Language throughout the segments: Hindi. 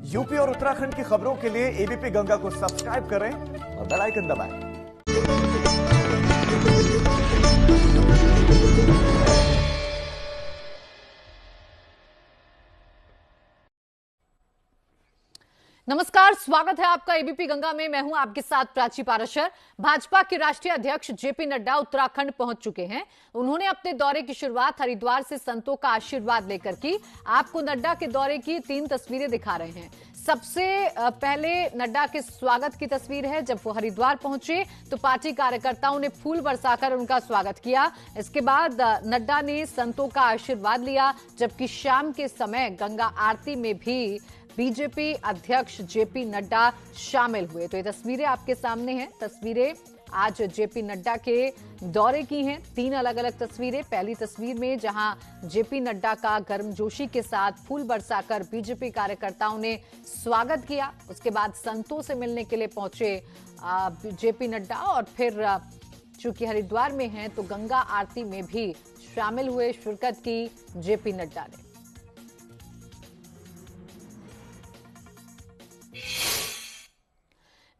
यूपी और उत्तराखंड की खबरों के लिए एबीपी गंगा को सब्सक्राइब करें और बेल आइकन दबाएं। नमस्कार, स्वागत है आपका एबीपी गंगा में। मैं हूं आपके साथ प्राची पाराशर। भाजपा के राष्ट्रीय अध्यक्ष जेपी नड्डा उत्तराखंड पहुंच चुके हैं। उन्होंने अपने दौरे की शुरुआत हरिद्वार से संतों का आशीर्वाद लेकर की। आपको नड्डा के दौरे की 3 तस्वीरें दिखा रहे हैं। सबसे पहले नड्डा के स्वागत की तस्वीर है। जब वो हरिद्वार पहुंचे तो पार्टी कार्यकर्ताओं ने फूल बरसाकर उनका स्वागत किया। इसके बाद नड्डा ने संतों का आशीर्वाद लिया, जबकि शाम के समय गंगा आरती में भी बीजेपी अध्यक्ष जेपी नड्डा शामिल हुए। तो ये तस्वीरें आपके सामने हैं। तस्वीरें आज जेपी नड्डा के दौरे की हैं। 3 अलग अलग तस्वीरें। पहली तस्वीर में जहां जेपी नड्डा का गर्मजोशी के साथ फूल बरसाकर बीजेपी कार्यकर्ताओं ने स्वागत किया। उसके बाद संतों से मिलने के लिए पहुंचे जेपी नड्डा और फिर चूंकि हरिद्वार में हैं तो गंगा आरती में भी शामिल हुए, शिरकत की जेपी नड्डा ने।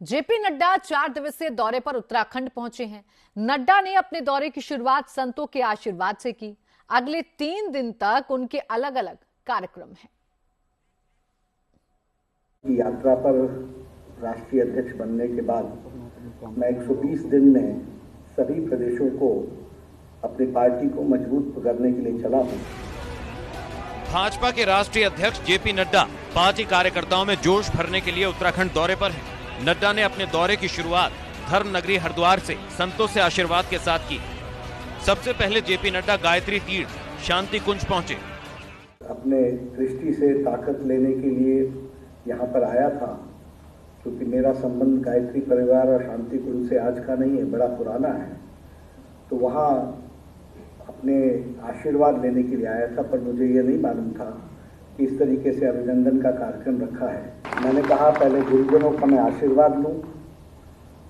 जेपी नड्डा 4 दिवसीय दौरे पर उत्तराखंड पहुंचे हैं। नड्डा ने अपने दौरे की शुरुआत संतों के आशीर्वाद से की। अगले 3 दिन तक उनके अलग अलग कार्यक्रम हैं। यात्रा पर राष्ट्रीय अध्यक्ष बनने के बाद मैं 120 दिन में सभी प्रदेशों को अपनी पार्टी को मजबूत करने के लिए चला हूं। भाजपा के राष्ट्रीय अध्यक्ष जेपी नड्डा पार्टी कार्यकर्ताओं में जोश भरने के लिए उत्तराखंड दौरे पर हैं। नड्डा ने अपने दौरे की शुरुआत धर्म नगरी हरिद्वार से संतों से आशीर्वाद के साथ की। सबसे पहले जेपी नड्डा गायत्री तीर्थ शांति कुंज पहुंचे। अपने दृष्टि से ताकत लेने के लिए यहाँ पर आया था, क्योंकि मेरा संबंध गायत्री परिवार और शांति कुंज से आज का नहीं है, बड़ा पुराना है। तो वहाँ अपने आशीर्वाद लेने के लिए आया था, पर मुझे ये नहीं मालूम था कि इस तरीके से अभिनंदन का कार्यक्रम रखा है। मैंने कहा पहले गुरुजनों का मैं आशीर्वाद लूं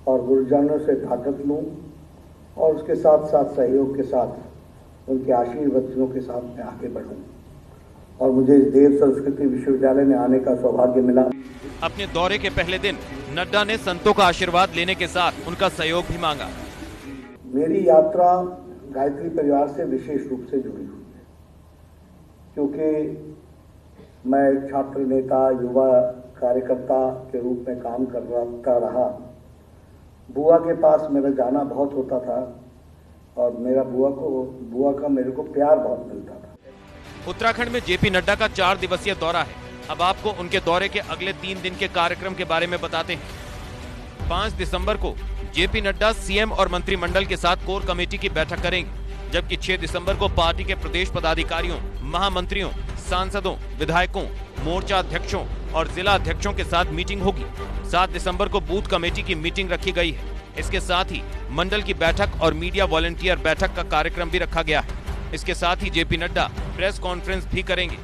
और गुरुजनों से ताकत लूं और उसके साथ साथ सहयोग के साथ उनके आशीर्वादों के साथ मैं आगे बढ़ूं। और मुझे इस देव संस्कृति विश्वविद्यालय में आने का सौभाग्य मिला। अपने दौरे के पहले दिन नड्डा ने संतों का आशीर्वाद लेने के साथ उनका सहयोग भी मांगा। मेरी यात्रा गायत्री परिवार से विशेष रूप से जुड़ी हुई है, क्योंकि मैं एक छात्र नेता, युवा कार्यकर्ता के रूप में काम करता रहा। बुआ के पास मेरा जाना बहुत होता था और मेरा बुआ का मेरे को प्यार बहुत मिलता था। उत्तराखंड में जेपी नड्डा का 4 दिवसीय दौरा है। अब आपको उनके दौरे के अगले 3 दिन के कार्यक्रम के बारे में बताते हैं। 5 दिसंबर को जेपी नड्डा सीएम और मंत्रिमंडल के साथ कोर कमेटी की बैठक करेंगे, जबकि 6 दिसंबर को पार्टी के प्रदेश पदाधिकारियों, महामंत्रियों, सांसदों, विधायकों, मोर्चा अध्यक्षों और जिला अध्यक्षों के साथ मीटिंग होगी। 7 दिसंबर को बूथ कमेटी की मीटिंग रखी गई है। इसके साथ ही मंडल की बैठक और मीडिया वॉलंटियर बैठक का कार्यक्रम भी रखा गया है। इसके साथ ही जेपी नड्डा प्रेस कॉन्फ्रेंस भी करेंगे।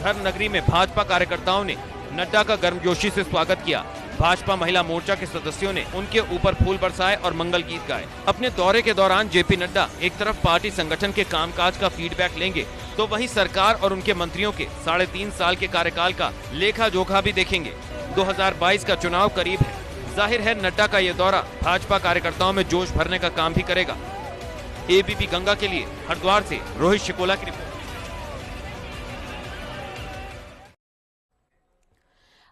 धर्म नगरी में भाजपा कार्यकर्ताओं ने नड्डा का गर्मजोशी से स्वागत किया। भाजपा महिला मोर्चा के सदस्यों ने उनके ऊपर फूल बरसाए और मंगल गीत गाए। अपने दौरे के दौरान जेपी नड्डा एक तरफ पार्टी संगठन के कामकाज का फीडबैक लेंगे, तो वहीं सरकार और उनके मंत्रियों के 3.5 साल के कार्यकाल का लेखा जोखा भी देखेंगे। 2022 का चुनाव करीब है। जाहिर है नड्डा का ये दौरा भाजपा कार्यकर्ताओं में जोश भरने का काम भी करेगा। एबीपी गंगा के लिए हरिद्वार से रोहित शिकोला की रिपोर्ट।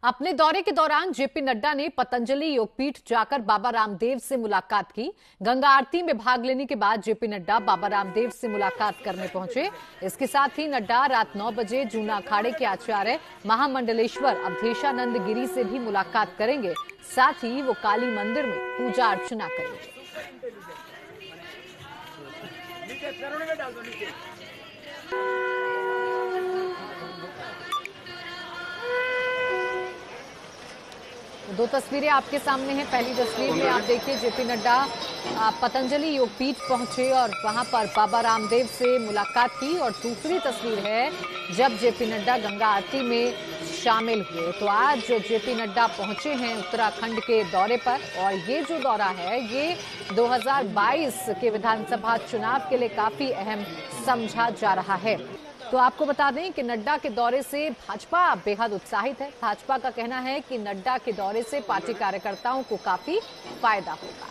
अपने दौरे के दौरान जेपी नड्डा ने पतंजलि योगपीठ जाकर बाबा रामदेव से मुलाकात की। गंगा आरती में भाग लेने के बाद जेपी नड्डा बाबा रामदेव से मुलाकात करने पहुंचे। इसके साथ ही नड्डा रात 9 बजे जूना अखाड़े के आचार्य महामंडलेश्वर अवधेशानंद गिरी से भी मुलाकात करेंगे। साथ ही वो काली मंदिर में पूजा अर्चना करेंगे। दो तस्वीरें आपके सामने हैं। पहली तस्वीर में आप देखिए जेपी नड्डा पतंजलि योगपीठ पहुंचे और वहां पर बाबा रामदेव से मुलाकात की। और दूसरी तस्वीर है जब जेपी नड्डा गंगा आरती में शामिल हुए। तो आज जेपी नड्डा पहुंचे हैं उत्तराखंड के दौरे पर और ये जो दौरा है ये 2022 के विधानसभा चुनाव के लिए काफी अहम समझा जा रहा है। तो आपको बता दें कि नड्डा के दौरे से भाजपा बेहद उत्साहित है। भाजपा का कहना है कि नड्डा के दौरे से पार्टी कार्यकर्ताओं को काफी फायदा होगा।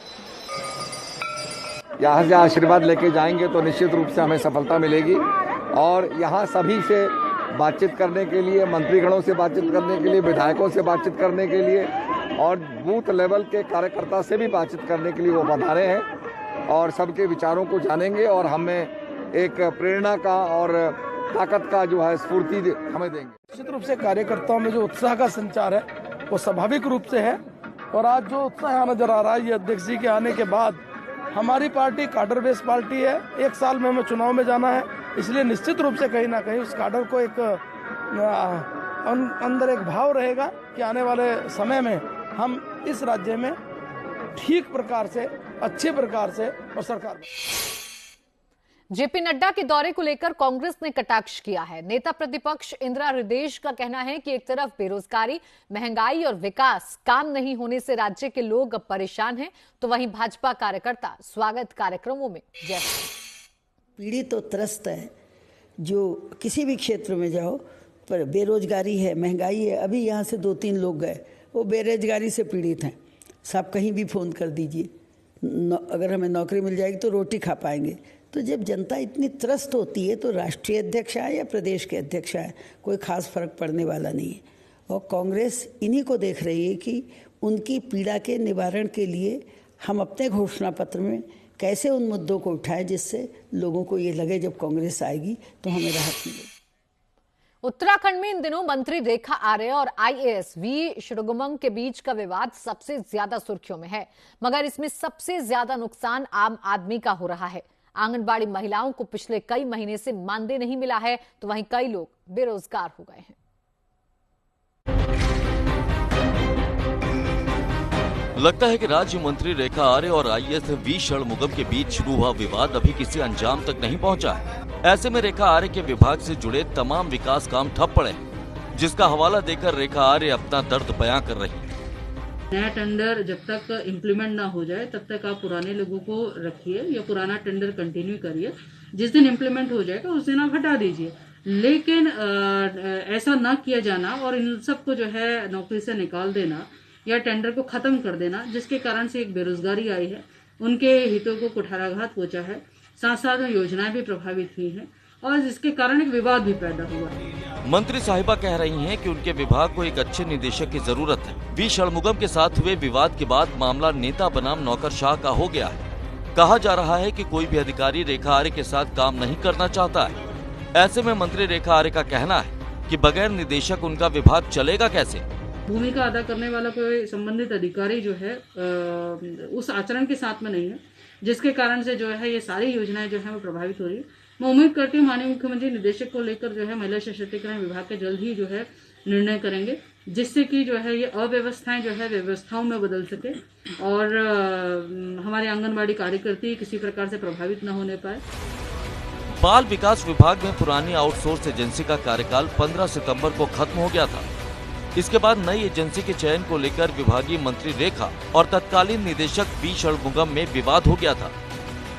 यहाँ से आशीर्वाद लेके जाएंगे तो निश्चित रूप से हमें सफलता मिलेगी और यहाँ सभी से बातचीत करने के लिए, मंत्रीगणों से बातचीत करने के लिए, विधायकों से बातचीत करने के लिए और बूथ लेवल के कार्यकर्ता से भी बातचीत करने के लिए वो पधारे हैं और सबके विचारों को जानेंगे और हमें एक प्रेरणा का और ताकत का जो है स्फूर्ति हमें देंगे। निश्चित रूप से कार्यकर्ताओं में जो उत्साह का संचार है वो स्वाभाविक रूप से है और आज जो उत्साह नजर आ रहा है ये अध्यक्ष जी के आने के बाद। हमारी पार्टी काडर बेस्ड पार्टी है, एक साल में हमें चुनाव में जाना है, इसलिए निश्चित रूप से कहीं ना कहीं उस काडर को एक अंदर एक भाव रहेगा कि आने वाले समय में हम इस राज्य में ठीक प्रकार से, अच्छे प्रकार से और सरकार। जेपी नड्डा के दौरे को लेकर कांग्रेस ने कटाक्ष किया है। नेता प्रतिपक्ष इंदिरा हृदयेश का कहना है कि एक तरफ बेरोजगारी, महंगाई और विकास, काम नहीं होने से राज्य के लोग अब परेशान हैं, तो वहीं भाजपा कार्यकर्ता स्वागत कार्यक्रमों में पीड़ित तो त्रस्त है। जो किसी भी क्षेत्र में जाओ पर बेरोजगारी है, महंगाई है। अभी यहाँ से 2-3 लोग गए, वो बेरोजगारी से पीड़ित हैं। साहब कहीं भी फ़ोन कर दीजिए, अगर हमें नौकरी मिल जाएगी तो रोटी खा पाएंगे। तो जब जनता इतनी त्रस्त होती है तो राष्ट्रीय अध्यक्ष आए या प्रदेश के अध्यक्ष आए, कोई खास फर्क पड़ने वाला नहीं है। और कांग्रेस इन्हीं को देख रही है कि उनकी पीड़ा के निवारण के लिए हम अपने घोषणा पत्र में कैसे उन मुद्दों को उठाएं जिससे लोगों को ये लगे जब कांग्रेस आएगी तो हमें राहत मिलेगी। उत्तराखंड में इन दिनों मंत्री रेखा आर्य और आईएएस वी षणमुगम के बीच का विवाद सबसे ज्यादा सुर्खियों में है, मगर इसमें सबसे ज्यादा नुकसान आम आदमी का हो रहा है। आंगनबाड़ी महिलाओं को पिछले कई महीने से मानदेय नहीं मिला है, तो वहीं कई लोग बेरोजगार हो गए हैं। लगता है कि राज्य मंत्री रेखा आर्य और आईएएस वी षणमुगम के बीच शुरू हुआ विवाद अभी किसी अंजाम तक नहीं पहुंचा है। ऐसे में रेखा आर्य के विभाग से जुड़े तमाम विकास काम ठप पड़े हैं, जिसका हवाला देकर रेखा आर्य अपना दर्द बयां कर रही है। नया टेंडर जब तक इम्प्लीमेंट ना हो जाए तब तक आप पुराने लोगों को रखिए या पुराना टेंडर कंटिन्यू करिए। जिस दिन इम्प्लीमेंट हो जाएगा उस दिन आप हटा दीजिए, लेकिन ऐसा ना किया जाना और इन सबको जो है नौकरी से निकाल देना या टेंडर को खत्म कर देना, जिसके कारण से एक बेरोजगारी आई है, उनके हितों को कुठाराघात पहुंचा है, साथ साथ योजनाएं भी प्रभावित हुई हैं और जिसके कारण एक विवाद भी पैदा हुआ है। मंत्री साहिबा कह रही हैं कि उनके विभाग को एक अच्छे निदेशक की जरूरत है। वी षणमुगम के साथ हुए विवाद के बाद मामला नेता बनाम नौकरशाह का हो गया है। कहा जा रहा है कि कोई भी अधिकारी रेखा आर्य के साथ काम नहीं करना चाहता है। ऐसे में मंत्री रेखा आर्य का कहना है कि बगैर निदेशक उनका विभाग चलेगा कैसे। भूमिका अदा करने वाला कोई संबंधित अधिकारी जो है उस आचरण के साथ में नहीं है, जिसके कारण से जो है ये सारी योजनाएं जो है वो प्रभावित हो रही है। मैं उम्मीद करती हूँ माननीय मुख्यमंत्री निदेशक को लेकर जो है महिला सशक्तिकरण विभाग के जल्द ही जो है निर्णय करेंगे, जिससे कि जो है ये अव्यवस्थाएं जो है व्यवस्थाओं में बदल सके और हमारे आंगनबाड़ी कार्यकर्ती किसी प्रकार से प्रभावित न होने पाए। बाल विकास विभाग में पुरानी आउटसोर्स एजेंसी का कार्यकाल 15 सितंबर को खत्म हो गया था। इसके बाद नई एजेंसी के चयन को लेकर विभागीय मंत्री रेखा और तत्कालीन निदेशक वी षणमुगम में विवाद हो गया था।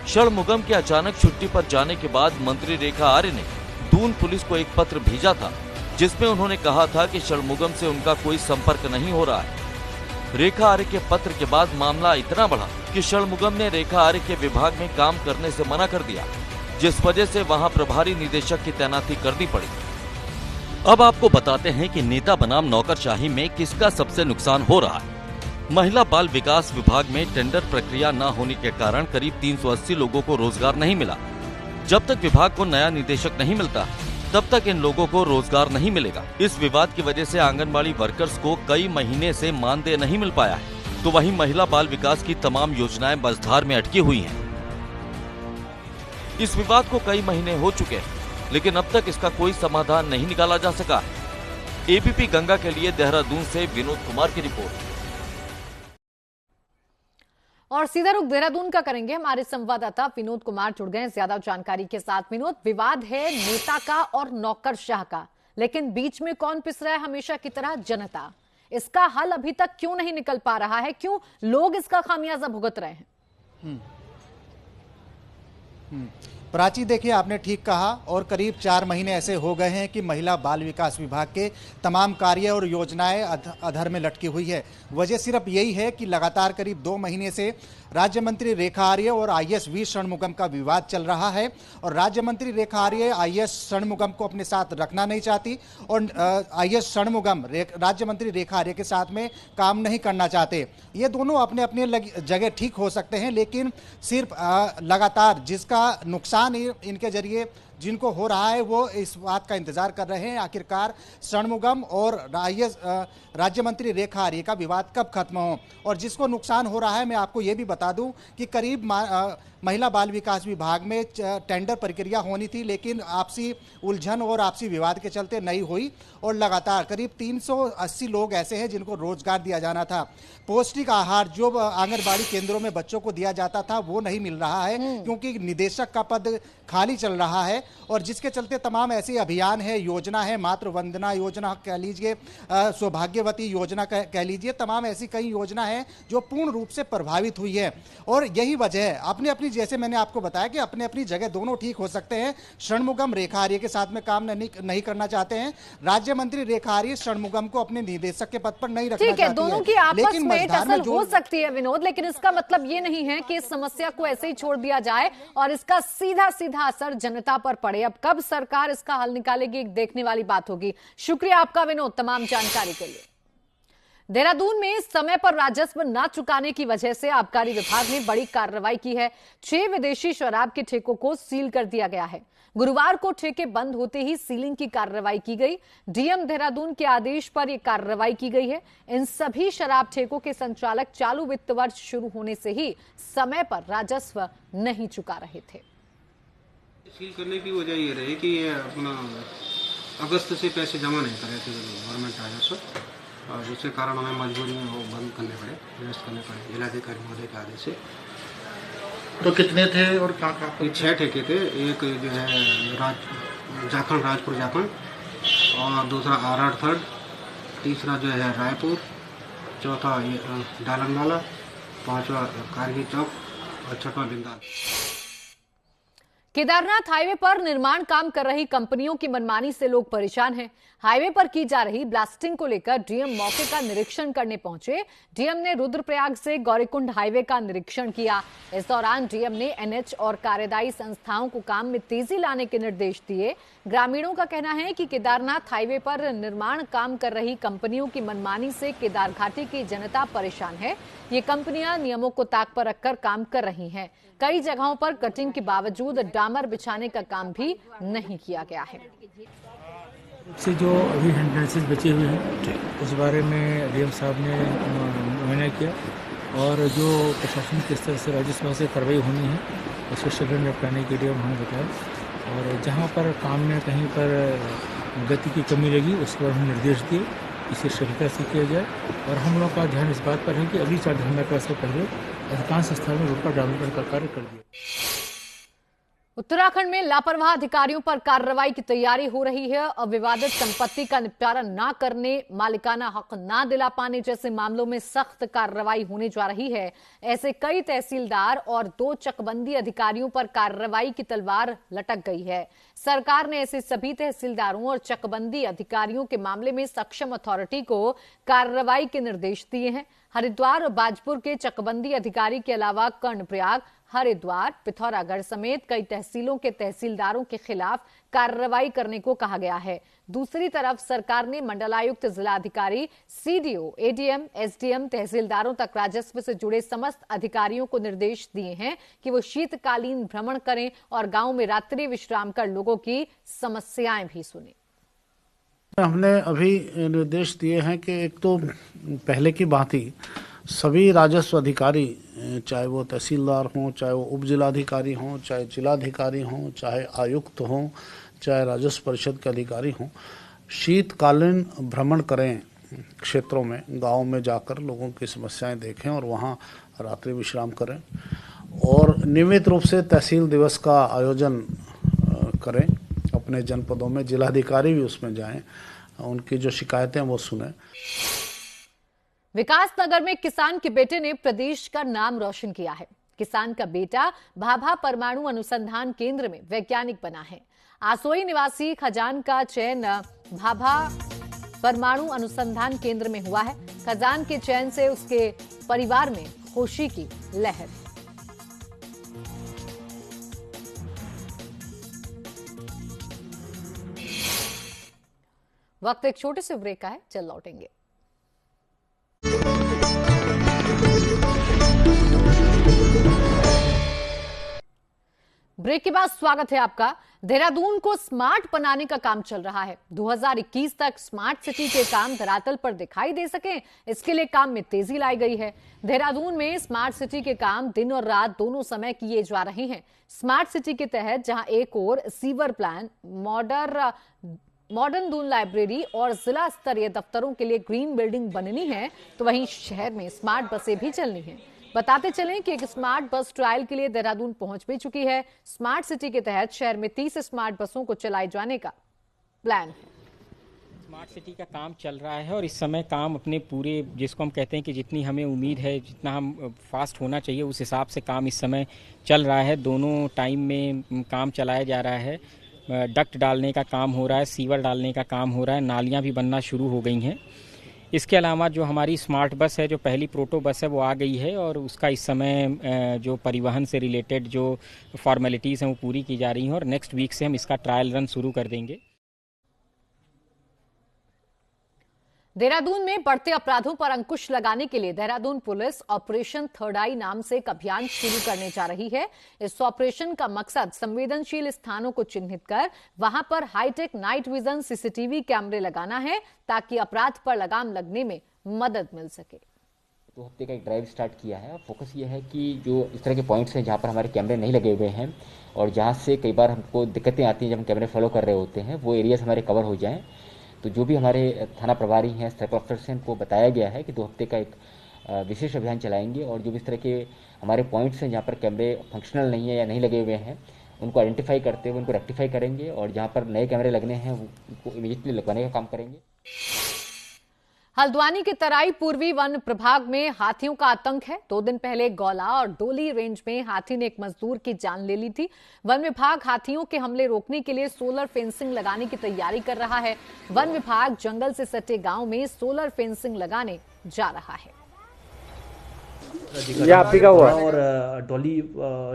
षणमुगम के अचानक छुट्टी पर जाने के बाद मंत्री रेखा आर्य ने दून पुलिस को एक पत्र भेजा था, जिसमें उन्होंने कहा था कि षणमुगम से उनका कोई संपर्क नहीं हो रहा है। रेखा आर्य के पत्र के बाद मामला इतना बढ़ा कि षणमुगम ने रेखा आर्य के विभाग में काम करने से मना कर दिया, जिस वजह से वहां प्रभारी निदेशक की तैनाती करनी पड़ी। अब आपको बताते हैं कि नेता बनाम नौकरशाही में किसका सबसे नुकसान हो रहा है। महिला बाल विकास विभाग में टेंडर प्रक्रिया न होने के कारण करीब 380 लोगों को रोजगार नहीं मिला। जब तक विभाग को नया निदेशक नहीं मिलता, तब तक इन लोगों को रोजगार नहीं मिलेगा। इस विवाद की वजह से आंगनबाड़ी वर्कर्स को कई महीने से मानदेय नहीं मिल पाया है, तो वहीं महिला बाल विकास की तमाम योजनाएं मझधार में अटकी हुई हैं। इस विवाद को कई महीने हो चुके हैं, लेकिन अब तक इसका कोई समाधान नहीं निकाला जा सका। एबीपी गंगा के लिए देहरादून से विनोद कुमार की रिपोर्ट। और सीधा रुख देहरादून का करेंगे, हमारे संवाददाता विनोद कुमार जुड़ गए ज्यादा जानकारी के साथ। विनोद, विवाद है नेता का और नौकरशाह का, लेकिन बीच में कौन पिस रहा है? हमेशा की तरह जनता। इसका हल अभी तक क्यों नहीं निकल पा रहा है? क्यों लोग इसका खामियाजा भुगत रहे हैं? प्राची, देखिए आपने ठीक कहा, और करीब 4 महीने ऐसे हो गए हैं कि महिला बाल विकास विभाग के तमाम कार्य और योजनाएं अधर में लटकी हुई है। वजह सिर्फ यही है कि लगातार करीब 2 महीने से राज्य मंत्री रेखा आर्य और आईएएस वी षणमुगम का विवाद चल रहा है, और राज्य मंत्री रेखा आर्य आईएएस षणमुगम को अपने साथ रखना नहीं चाहती, और आईएएस षणमुगम राज्य मंत्री रेखा आर्य के साथ में काम नहीं करना चाहते। ये दोनों अपने अपने जगह ठीक हो सकते हैं, लेकिन सिर्फ लगातार जिसका नुकसान इनके जरिए जिनको हो रहा है वो इस बात का इंतजार कर रहे हैं आखिरकार षणमुगम और राज्य मंत्री रेखा आर्य का विवाद कब खत्म हो। और जिसको नुकसान हो रहा है, मैं आपको ये भी बता दूं कि करीब महिला बाल विकास विभाग में टेंडर प्रक्रिया होनी थी, लेकिन आपसी उलझन और आपसी विवाद के चलते नहीं हुई, और लगातार करीब 380 लोग ऐसे हैं जिनको रोजगार दिया जाना था। पौष्टिक आहार जो आंगनबाड़ी केंद्रों में बच्चों को दिया जाता था वो नहीं मिल रहा है, क्योंकि निदेशक का पद खाली चल रहा है, और जिसके चलते तमाम ऐसे अभियान है, योजना है, मातृ वंदना योजना कह लीजिए, सौभाग्यवती योजना कह लीजिए, तमाम ऐसी कई योजना है जो पूर्ण रूप से प्रभावित हुई है। और यही वजह है, अपनी अपनी, जैसे मैंने आपको बताया कि अपने अपनी जगह दोनों ठीक हो सकते हैं। षणमुगम रेखा आर्य के साथ में काम नहीं करना चाहते हैं, राज्य मंत्री रेखा आर्य षणमुगम को अपने निदेशक के पद पर नहीं रखना चाहती है। ठीक है, दोनों की आपस में टसल हो सकती है विनोद, लेकिन इसका मतलब ये नहीं है कि इस समस्या को ऐसे ही छोड़ दिया जाए और इसका सीधा सीधा असर जनता पर पड़े। अब कब सरकार इसका हल निकालेगी, देखने वाली बात होगी। शुक्रिया आपका विनोद तमाम जानकारी के लिए। देहरादून में समय पर राजस्व न चुकाने की वजह से आबकारी विभाग ने बड़ी कार्रवाई की है। 6 विदेशी शराब के ठेकों को सील कर दिया गया है। गुरुवार को ठेके बंद होते ही सीलिंग की कार्रवाई की गई। डीएम देहरादून के आदेश पर यह कार्रवाई की गई है। इन सभी शराब ठेकों के संचालक चालू वित्त वर्ष शुरू होने से ही समय पर राजस्व नहीं चुका रहे थे। सील करने की वजह ये रही कि ये अपना अगस्त से पैसे जमा नहीं कर रहे थे गवर्नमेंट राजस्व, और जिसके कारण हमें मजबूरी में वो बंद करने पड़े, निरस्त करने पड़े जिलाधिकारी महोदय के आदेश से। तो कितने थे और कहाँ कहाँ? 6 ठेके थे। एक जो है जाखंड, राजपुर जाखंड, और दूसरा आरआर थर्ड, तीसरा जो है रायपुर, चौथा डालनवाला, 5वां कारगिल चौक और 6वां बिंदाल। केदारनाथ हाईवे पर निर्माण काम कर रही कंपनियों की मनमानी से लोग परेशान हैं। हाईवे पर की जा रही ब्लास्टिंग को लेकर डीएम मौके का निरीक्षण करने पहुंचे। डीएम ने रुद्रप्रयाग से गौरीकुंड हाईवे का निरीक्षण किया। इस दौरान डीएम ने एनएच और कार्यदायी संस्थाओं को काम में तेजी लाने के निर्देश दिए। ग्रामीणों का कहना है कि केदारनाथ हाईवे पर निर्माण काम कर रही कंपनियों की मनमानी से केदार घाटी की जनता परेशान है। ये कंपनियां नियमों को ताक पर रखकर काम कर रही हैं। कई जगहों पर कटिंग के बावजूद डामर बिछाने का काम भी नहीं किया गया है। से जो अभी हिंड्रेंसेस बचे हुए हैं उस बारे में डीएम साहब ने मुआयना किया, और जो प्रशासन के स्तर से राजस्व से कार्रवाई होनी है उसको शीघ्र निपटाने के लिए उन्होंने बताया। और जहाँ पर काम में कहीं पर गति की कमी लगी उसके बाद हम निर्देश दिए इसे शीघ्रता से किया जाए। और हम लोग का ध्यान इस बात पर है कि अगली 4 घंटे से पहले अधिकांश स्थानों में रोड का डामरीकरण का कार्य कर दिया। उत्तराखंड में लापरवाह अधिकारियों पर कार्रवाई की तैयारी हो रही है। अविवादित संपत्ति का निपटारा न करने, मालिकाना हक न दिला पाने जैसे मामलों में सख्त कार्रवाई होने जा रही है। ऐसे कई तहसीलदार और 2 चकबंदी अधिकारियों पर कार्रवाई की तलवार लटक गई है। सरकार ने ऐसे सभी तहसीलदारों और चकबंदी अधिकारियों के मामले में सक्षम अथॉरिटी को कार्रवाई के निर्देश दिए हैं। हरिद्वार और बाजपुर के चकबंदी अधिकारी के अलावा कर्णप्रयाग, हरिद्वार, पिथौरागढ़ समेत कई तहसीलों के तहसीलदारों के खिलाफ कार्रवाई करने को कहा गया है। दूसरी तरफ सरकार ने मंडलायुक्त, जिलाधिकारी, सीडीओ, एडीएम, एसडीएम, तहसीलदारों तक राजस्व से जुड़े समस्त अधिकारियों को निर्देश दिए हैं कि वो शीतकालीन भ्रमण करें और गांव में रात्रि विश्राम कर लोगों की समस्याएं भी सुनें। हमने अभी निर्देश दिए हैं कि एक तो पहले की बात ही सभी राजस्व अधिकारी, चाहे वो तहसीलदार हों, चाहे वो उप जिलाधिकारी हों, चाहे जिलाधिकारी हों, चाहे आयुक्त हों, चाहे राजस्व परिषद के अधिकारी हों, शीतकालीन भ्रमण करें, क्षेत्रों में, गांव में जाकर लोगों की समस्याएं देखें और वहां रात्रि विश्राम करें। और नियमित रूप से तहसील दिवस का आयोजन करें अपने जनपदों में। जिलाधिकारी भी उसमें जाएं, उनकी जो शिकायतें वो सुनें। विकास नगर में किसान के बेटे ने प्रदेश का नाम रोशन किया है। किसान का बेटा भाभा परमाणु अनुसंधान केंद्र में वैज्ञानिक बना है। आसोई निवासी खजान का चयन भाभा परमाणु अनुसंधान केंद्र में हुआ है। खजान के चयन से उसके परिवार में खुशी की लहर। वक्त एक छोटे से ब्रेक का है, चल लौटेंगे। ब्रेक के बाद स्वागत है आपका। देहरादून को स्मार्ट बनाने का काम चल रहा है। 2021 तक स्मार्ट सिटी के काम धरातल पर दिखाई दे सके, इसके लिए काम में तेजी लाई गई है। देहरादून में स्मार्ट सिटी के काम दिन और रात दोनों समय किए जा रहे हैं। स्मार्ट सिटी के तहत जहां एक ओर sewer plan, modern Doon library और जिला स्तरीय दफ्तरों के लिए ग्रीन बिल्डिंग बननी है, तो वहीं शहर में स्मार्ट बसें भी चलनी है। बताते चलें कि एक स्मार्ट बस ट्रायल के लिए देहरादून पहुंच भी चुकी है। स्मार्ट सिटी के तहत शहर में 30 स्मार्ट बसों को चलाए जाने का प्लान है। स्मार्ट सिटी का काम चल रहा है और इस समय काम अपने पूरे, जिसको हम कहते हैं कि जितनी हमें उम्मीद है, जितना हम फास्ट होना चाहिए, उस हिसाब से काम इस समय चल रहा है। दोनों टाइम में काम चलाया जा रहा है। डक्ट डालने का काम हो रहा है, सीवर डालने का काम हो रहा है, नालियाँ भी बनना शुरू हो गई हैं। इसके अलावा जो हमारी स्मार्ट बस है, जो पहली प्रोटो बस है, वो आ गई है और उसका इस समय जो परिवहन से रिलेटेड जो फॉर्मेलिटीज़ हैं वो पूरी की जा रही हैं और नेक्स्ट वीक से हम इसका ट्रायल रन शुरू कर देंगे। देहरादून में बढ़ते अपराधों पर अंकुश लगाने के लिए देहरादून पुलिस ऑपरेशन थर्ड आई नाम से एक अभियान शुरू करने जा रही है। इस ऑपरेशन का मकसद संवेदनशील स्थानों को चिन्हित कर वहां पर हाईटेक नाइट विजन सीसीटीवी कैमरे लगाना है, ताकि अपराध पर लगाम लगने में मदद मिल सके। 2 हफ्ते का एक ड्राइव स्टार्ट किया है। फोकस ये है कि जो इस तरह के पॉइंट्स हैं जहाँ पर हमारे कैमरे नहीं लगे हुए हैं और जहाँ से कई बार हमको दिक्कतें आती हैं जब हम कैमरे फॉलो कर रहे होते हैं, वो एरियाज हमारे कवर हो जाएं। तो जो भी हमारे थाना प्रभारी हैं, सर्कल अफसर्स हैं, उनको बताया गया है कि 2 हफ्ते का एक विशेष अभियान चलाएंगे और जो भी इस तरह के हमारे पॉइंट्स हैं जहाँ पर कैमरे फंक्शनल नहीं है या नहीं लगे हुए हैं, उनको आइडेंटिफाई करते हुए उनको रेक्टिफाई करेंगे और जहाँ पर नए कैमरे लगने हैं उनको इमीडिएटली लगवाने का काम करेंगे। हल्द्वानी के तराई पूर्वी वन प्रभाग में हाथियों का आतंक है। 2 दिन पहले गौला और डोली रेंज में हाथी ने एक मजदूर की जान ले ली थी। वन विभाग हाथियों के हमले रोकने के लिए सोलर फेंसिंग लगाने की तैयारी कर रहा है। वन विभाग जंगल से सटे गांव में सोलर फेंसिंग लगाने जा रहा है। और डोली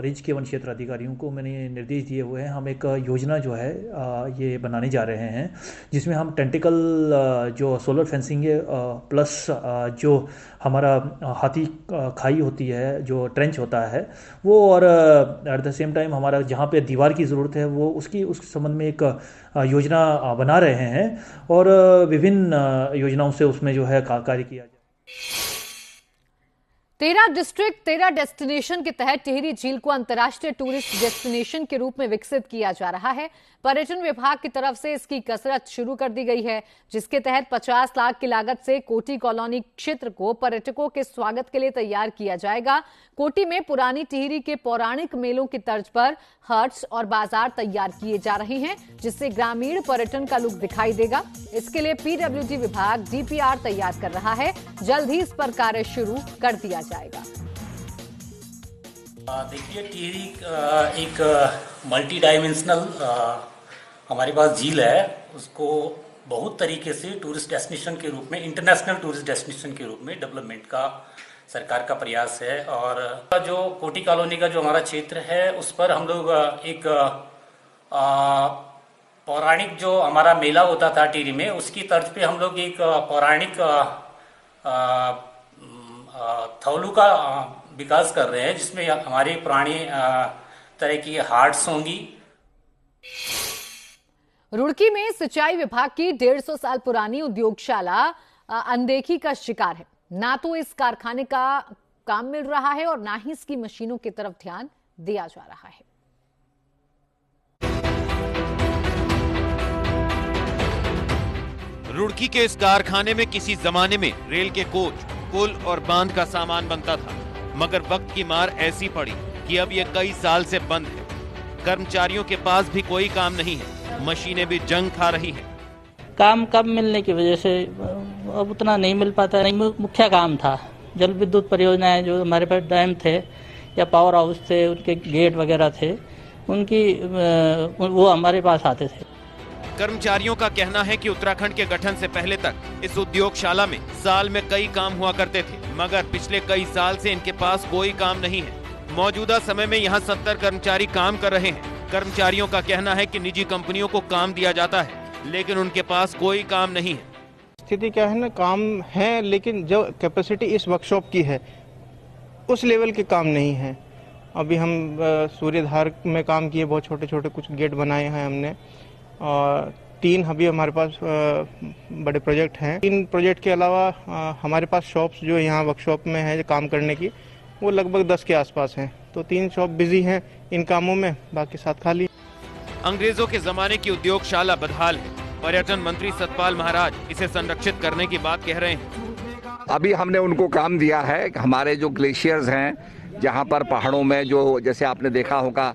रेंज के वन क्षेत्र अधिकारियों को मैंने निर्देश दिए हुए हैं। हम एक योजना जो है ये बनाने जा रहे हैं, जिसमें हम टेंटिकल जो सोलर फेंसिंग है प्लस जो हमारा हाथी खाई होती है, जो ट्रेंच होता है वो, और एट द सेम टाइम हमारा जहाँ पे दीवार की ज़रूरत है वो उस संबंध में एक योजना बना रहे हैं और विभिन्न योजनाओं से उसमें जो है कार्य किया जाए। 13 डिस्ट्रिक्ट 13 डेस्टिनेशन के तहत टिहरी झील को अंतर्राष्ट्रीय टूरिस्ट डेस्टिनेशन के रूप में विकसित किया जा रहा है। पर्यटन विभाग की तरफ से इसकी कसरत शुरू कर दी गई है, जिसके तहत 50 लाख की लागत से कोटी कॉलोनी क्षेत्र को पर्यटकों के स्वागत के लिए तैयार किया जाएगा। कोटी में पुरानी टिहरी के पौराणिक मेलों की तर्ज पर हट्स और बाजार तैयार किए जा रहे हैं, जिससे ग्रामीण पर्यटन का लुक दिखाई देगा। इसके लिए पीडब्ल्यूडी विभाग डीपीआर तैयार कर रहा है। जल्द ही इस पर कार्य शुरू कर दिया जाएगा। देखिए, टिहरी एक मल्टी डायमेंशनल हमारे पास झील है, उसको बहुत तरीके से टूरिस्ट डेस्टिनेशन के रूप में, इंटरनेशनल टूरिस्ट डेस्टिनेशन के रूप में डेवलपमेंट का सरकार का प्रयास है। और जो कोटी कॉलोनी का जो हमारा क्षेत्र है उस पर हम लोग एक पौराणिक जो हमारा मेला होता था टिहरी में, उसकी तर्ज पे हम लोग एक पौराणिक थौलू का विकास कर रहे हैं, जिसमें हमारी पुरानी तरह की हार्ट्स होंगी। रुड़की में सिंचाई विभाग की 150 साल पुरानी उद्योगशाला अनदेखी का शिकार है। ना तो इस कारखाने का काम मिल रहा है और ना ही इसकी मशीनों की तरफ ध्यान दिया जा रहा है। रुड़की के इस कारखाने में किसी जमाने में रेल के कोच, पुल और बांध का सामान बनता था, मगर वक्त की मार ऐसी पड़ी कि अब ये कई साल से बंद है। कर्मचारियों के पास भी कोई काम नहीं है, मशीनें भी जंग खा रही हैं। काम कम मिलने की वजह से अब उतना नहीं मिल पाता। नहीं, मुख्य काम था जल विद्युत परियोजनाएं जो हमारे पास डैम थे, या पावर हाउस थे, उनके गेट वगैरह थे, उनकी वो हमारे पास आते थे। कर्मचारियों का कहना है कि उत्तराखंड के गठन से पहले तक इस उद्योगशाला में साल में कई काम हुआ करते थे, मगर पिछले कई साल से इनके पास कोई काम नहीं है। मौजूदा समय में यहाँ 70 कर्मचारी काम कर रहे हैं। कर्मचारियों का कहना है कि निजी कंपनियों को काम दिया जाता है, लेकिन उनके पास कोई काम नहीं है। स्थिति क्या है ना, काम है लेकिन जो कैपेसिटी इस वर्कशॉप की है उस लेवल के काम नहीं है। अभी हम सूर्यधार में काम किए, बहुत छोटे छोटे कुछ गेट बनाए हैं हमने, और 3 अभी हमारे पास बड़े प्रोजेक्ट हैं। 3 प्रोजेक्ट के अलावा हमारे पास शॉप्स जो यहाँ वर्कशॉप में है काम करने की, वो लगभग 10 के आसपास हैं। तो 3 शॉप बिजी हैं इन कामों में, बाकी 7 खाली। अंग्रेजों के जमाने की उद्योगशाला बदहाल है। पर्यटन मंत्री सतपाल महाराज इसे संरक्षित करने की बात कह रहे हैं। अभी हमने उनको काम दिया है, हमारे जो ग्लेशियर्स हैं जहाँ पर पहाड़ों में जो, जैसे आपने देखा होगा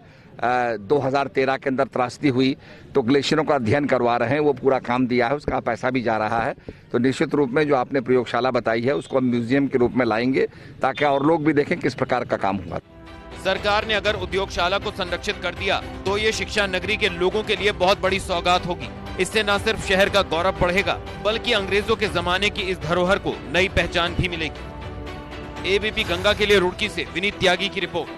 2013 के अंदर त्रासदी हुई, तो ग्लेशियरों का अध्ययन करवा रहे हैं, वो पूरा काम दिया है, उसका पैसा भी जा रहा है। तो निश्चित रूप में जो आपने प्रयोगशाला बताई है उसको हम म्यूजियम के रूप में लाएंगे, ताकि और लोग भी देखें किस प्रकार का काम हुआ। सरकार ने अगर उद्योगशाला को संरक्षित कर दिया तो ये शिक्षा नगरी के लोगों के लिए बहुत बड़ी सौगात होगी। इससे न सिर्फ शहर का गौरव बढ़ेगा, बल्कि अंग्रेजों के जमाने की इस धरोहर को नई पहचान भी मिलेगी। एबीपी गंगा के लिए रुड़की से विनीत त्यागी की रिपोर्ट।